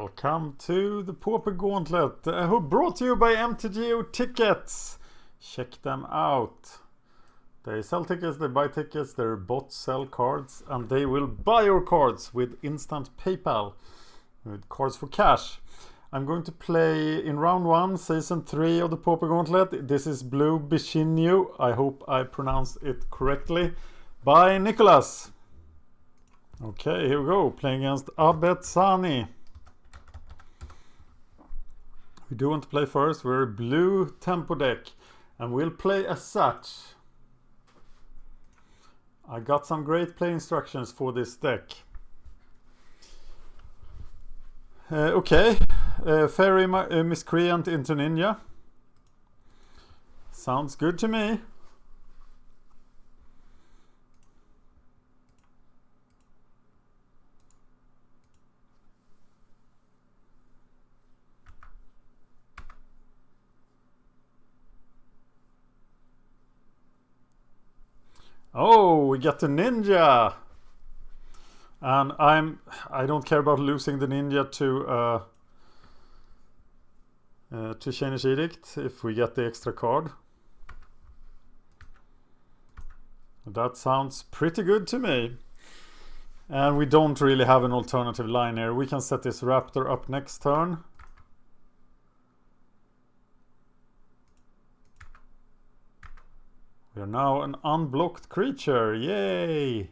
Welcome to the Pauper Gauntlet, brought to you by MTGO Tickets. Check them out. They sell tickets, they buy tickets, their bots sell cards, and they will buy your cards with instant PayPal, with cards for cash. I'm going to play in round 1, season 3 of the Pauper Gauntlet. This is Blue Bichinho, I hope I pronounced it correctly, by Nicholas. Okay, here we go, playing against Abed Sani. We do want to play first. We're a blue tempo deck, and we'll play as such. I got some great play instructions for this deck. Okay, Fairy Miscreant into Ninja. Sounds good to me. Oh, we get the ninja, and I don't care about losing the ninja to Shanish Edict if we get the extra card. That sounds pretty good to me. And we don't really have an alternative line here. We can set this raptor up next turn. We are now an unblocked creature. Yay!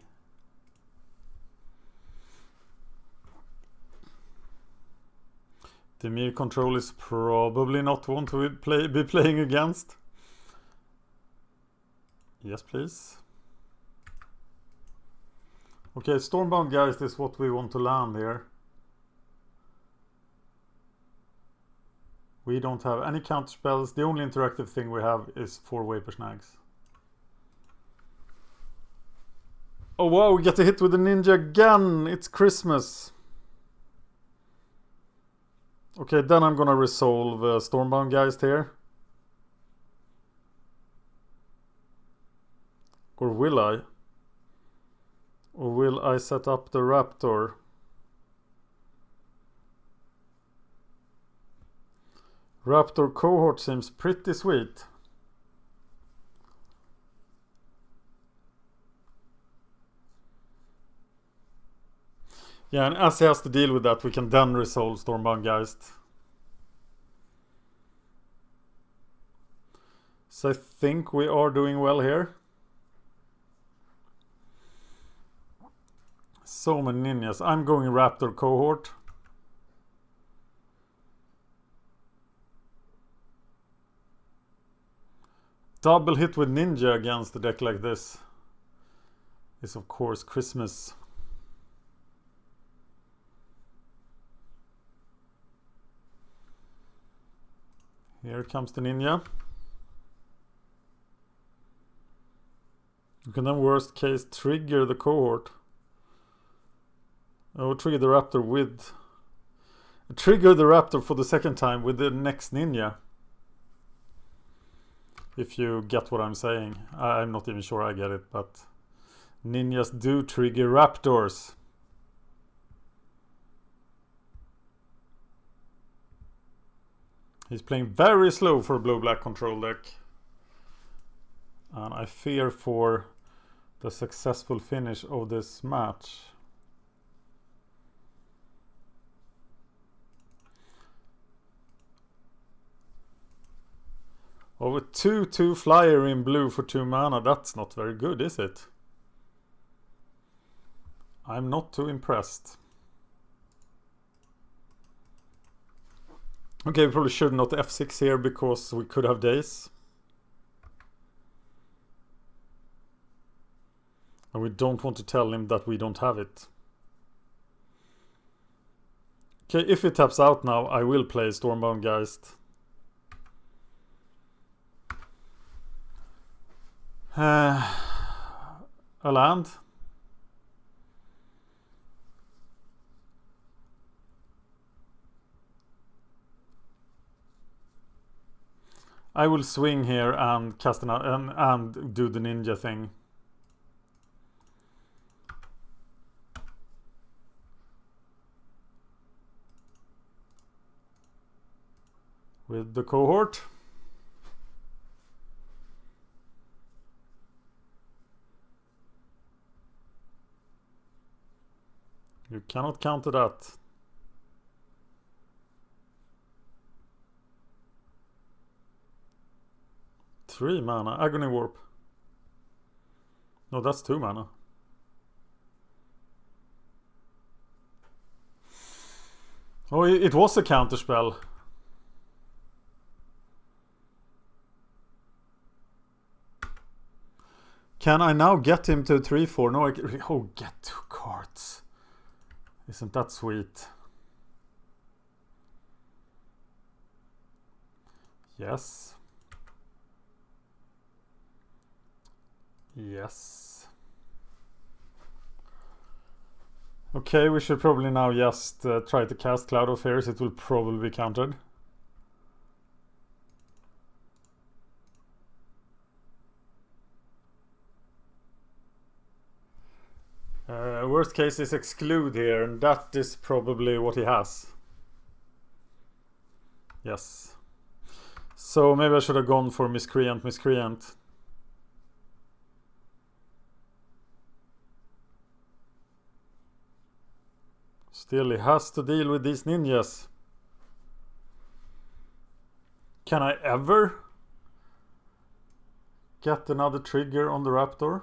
The Mir control is probably not one to be playing against. Yes, please. Okay, Stormbound Geist is what we want to land here. We don't have any counter spells. The only interactive thing we have is 4 Vapor Snags. Oh wow, we get a hit with the ninja again! It's Christmas! Okay, then I'm gonna resolve Stormbound Geist here. Or will I? Or will I set up the Raptor? Raptor Cohort seems pretty sweet. Yeah, and as he has to deal with that, we can then resolve Stormbound Geist. So I think we are doing well here. So many ninjas. I'm going Raptor Cohort. Double hit with ninja against a deck like this is of course Christmas. Here comes the ninja. You can then worst case trigger the cohort. Oh, trigger the raptor with... Trigger the raptor for the second time with the next ninja. If you get what I'm saying. I'm not even sure I get it, but... Ninjas do trigger raptors. He's playing very slow for a blue-black control deck. And I fear for the successful finish of this match. Oh, a 2/2 flyer in blue for 2 mana, that's not very good, is it? I'm not too impressed. Okay, we probably should not F6 here because we could have days. And we don't want to tell him that we don't have it. Okay, if he taps out now, I will play Stormbound Geist. A land. I will swing here and cast and do the ninja thing. with the cohort. You cannot counter that. Three mana. Agony Warp. No, that's 2 mana. Oh, it was a counter spell. Can I now get him to 3/4? No, oh, get 2 cards. Isn't that sweet? Yes. Yes. Okay, we should probably now just try to cast Cloud of Fears. It will probably be countered. Worst case is exclude here, and that is probably what he has. Yes. So maybe I should have gone for Miscreant. Still, he has to deal with these ninjas. Can I ever get another trigger on the Raptor?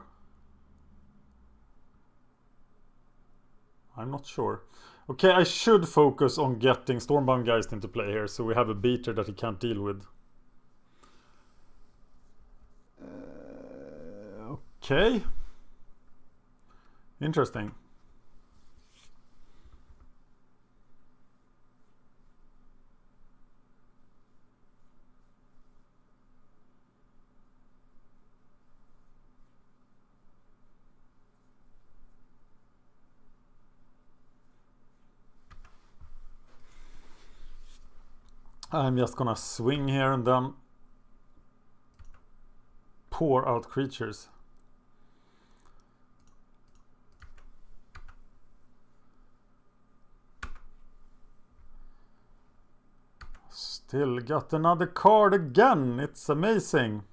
I'm not sure. Okay, I should focus on getting Stormbound Geist into play here, so we have a beater that he can't deal with. Okay. Interesting. I'm just gonna swing here and then pour out creatures. Still got another card again. It's amazing.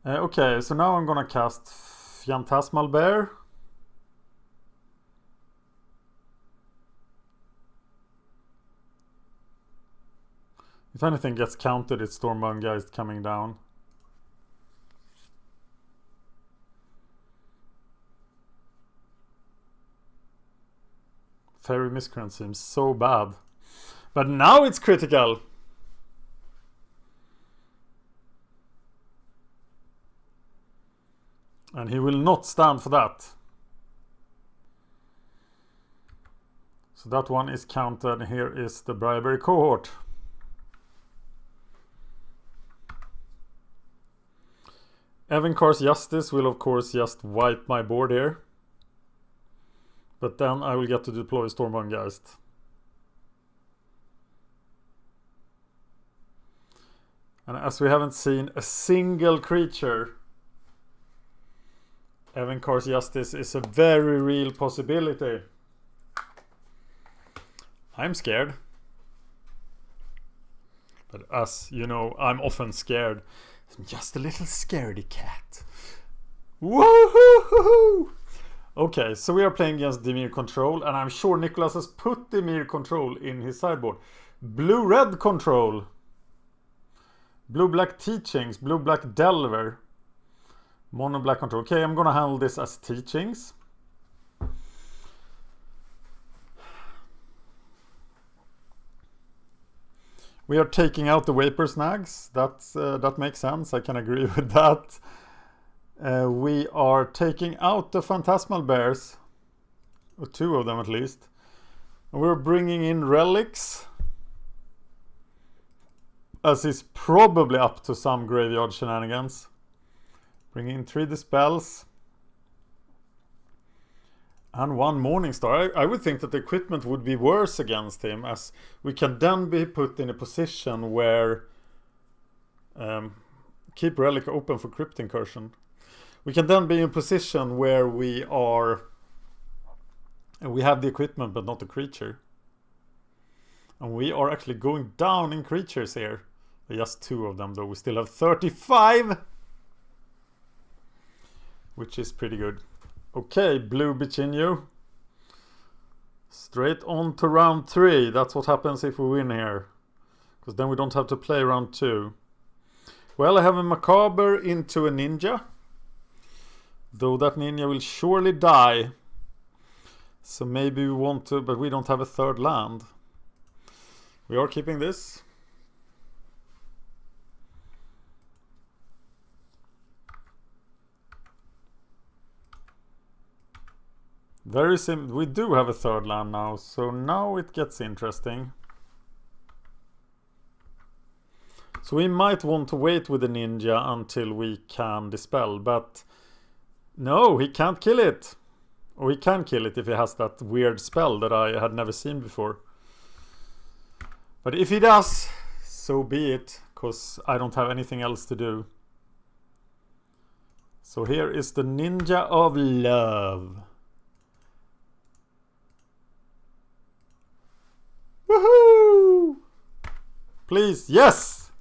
Okay, so now I'm gonna cast Phantasmal Bear. If anything gets countered, it's Stormbound Geist coming down. Fairy Miscreant seems so bad. But now it's critical! And he will not stand for that. So that one is countered. Here is the Bribery Cohort. Evenkar's Justice will of course just wipe my board here. But then I will get to deploy Stormbound Geist. And as we haven't seen a single creature, Evenkar's Justice is a very real possibility. I'm scared. But as you know, I'm often scared. I'm just a little scaredy cat. Woohoo! Okay, so we are playing against Dimir Control, and I'm sure Nicholas has put Dimir Control in his sideboard. Blue-red Control. Blue-black Teachings. Blue-black Delver. Mono-black Control. Okay, I'm gonna handle this as Teachings. We are taking out the Vapor Snags. That makes sense. I can agree with that. We are taking out the Phantasmal Bears. Or 2 of them at least. And we're bringing in Relics. As is probably up to some graveyard shenanigans. Bringing in 3 Dispels. And 1 Morningstar. I would think that the equipment would be worse against him, as we can then be put in a position where keep Relic open for Crypt Incursion. We can then be in a position where we have the equipment but not the creature. And we are actually going down in creatures here. Just 2 of them though. We still have 35. Which is pretty good. Okay, blue Bichinho. Straight on to round 3. That's what happens if we win here. Because then we don't have to play round 2. Well, I have a Macabre into a Ninja. Though that Ninja will surely die. So maybe we want to, but we don't have a 3rd land. We are keeping this. Very simple. We do have a 3rd land now, so now it gets interesting. So we might want to wait with the Ninja until we can dispel, but no, he can't kill it. Or he can kill it if he has that weird spell that I had never seen before. But if he does, so be it, because I don't have anything else to do. So here is the Ninja of Love. Woohoo! Please, yes!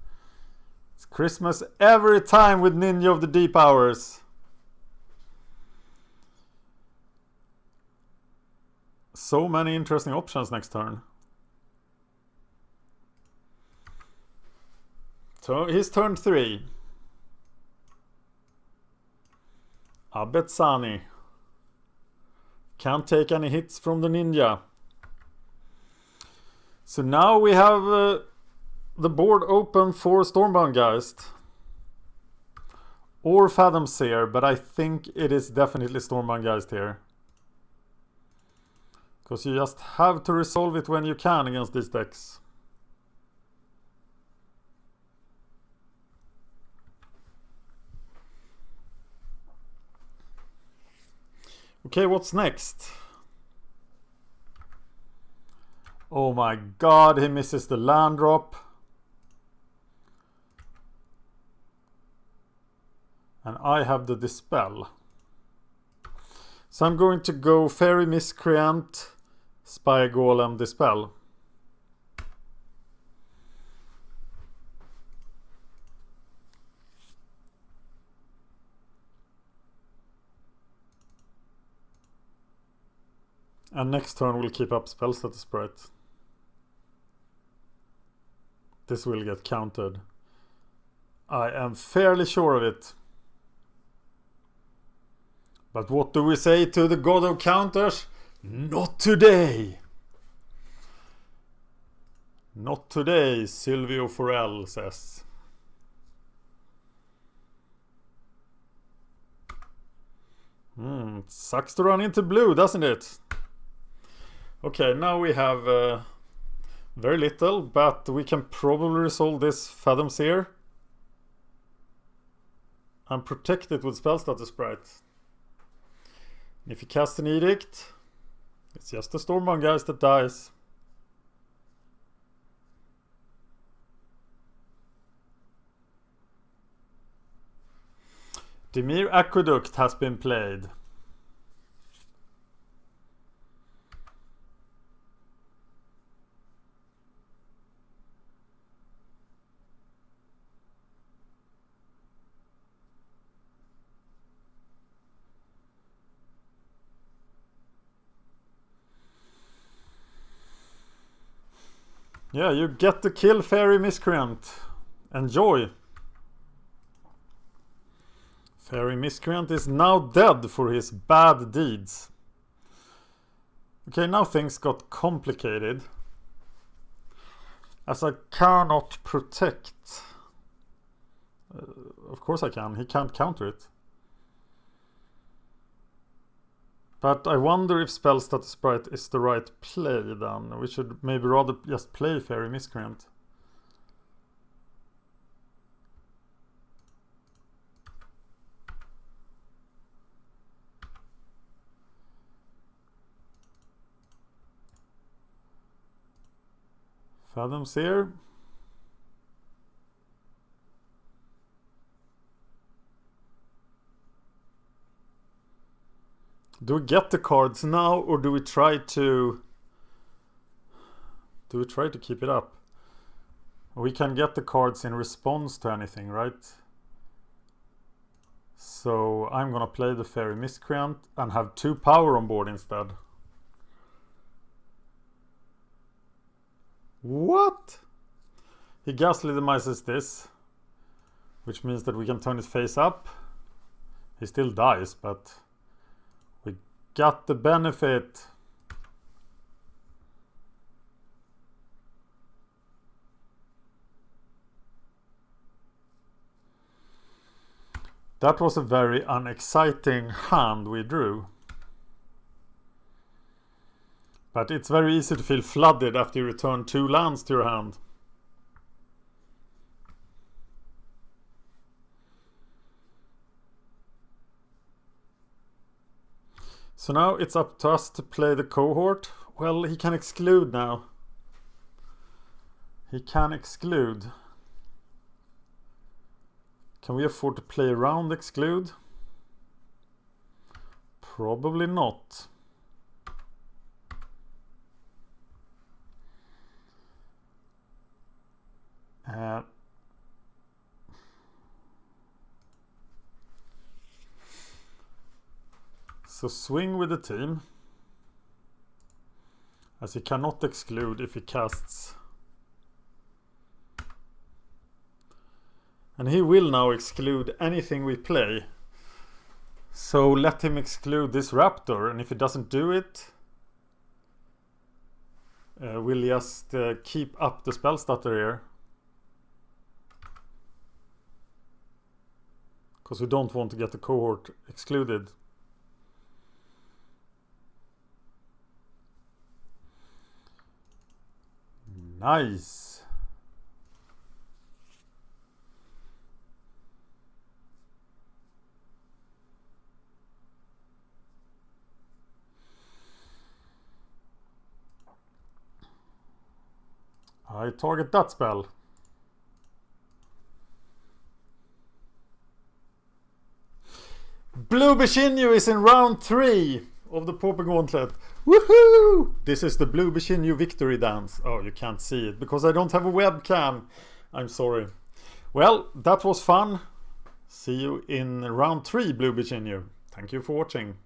It's Christmas every time with Ninja of the Deep Hours. So many interesting options next turn. So he's turn 3. Abetsani. Can't take any hits from the Ninja. So now we have the board open for Stormbound Geist. Or Fathom Seer, but I think it is definitely Stormbound Geist here. Because you just have to resolve it when you can against these decks. Okay, what's next? Oh my god, he misses the land drop. And I have the Dispel. So I'm going to go Fairy Miscreant, Spy Golem, Dispel. And next turn we'll keep up Spell Status Sprite. This will get countered. I am fairly sure of it. But what do we say to the God of Counters? Not today! Not today, Silvio Forel says. Sucks to run into blue, doesn't it? Okay, now we have very little, but we can probably resolve this Fathom Seer and protect it with Spell Status Sprite. If you cast an Edict, it's just the Stormbound Geist that dies. Dimir Aqueduct has been played. Yeah, you get to kill Fairy Miscreant. Enjoy. Fairy Miscreant is now dead for his bad deeds. Okay, now things got complicated. As I cannot protect. Of course I can. He can't counter it. But I wonder if Spell Status Sprite is the right play then. We should maybe rather just play Fairy Miscreant. Fathom Seer. Do we get the cards now, or do we try to Do we try to keep it up? We can get the cards in response to anything, right? So I'm gonna play the Fairy Miscreant and have 2 power on board instead. What? He ghastly demises this, which means that we can turn his face up. He still dies, but we got the benefit. That was a very unexciting hand we drew. But it's very easy to feel flooded after you return 2 lands to your hand. So now it's up to us to play the cohort. Well, he can exclude now. He can exclude. Can we afford to play around exclude? Probably not. So swing with the team, as he cannot exclude if he casts. And he will now exclude anything we play. So let him exclude this raptor, and if he doesn't do it, we'll just keep up the spell stutter here. Because we don't want to get the cohort excluded. Nice. I target that spell. Blue Bichinho is in round 3 of the Pauper Gauntlet. Woohoo! This is the Blue Bichinho victory dance. Oh, you can't see it because I don't have a webcam. I'm sorry. Well, that was fun. See you in round 3, Blue Bichinho. Thank you for watching.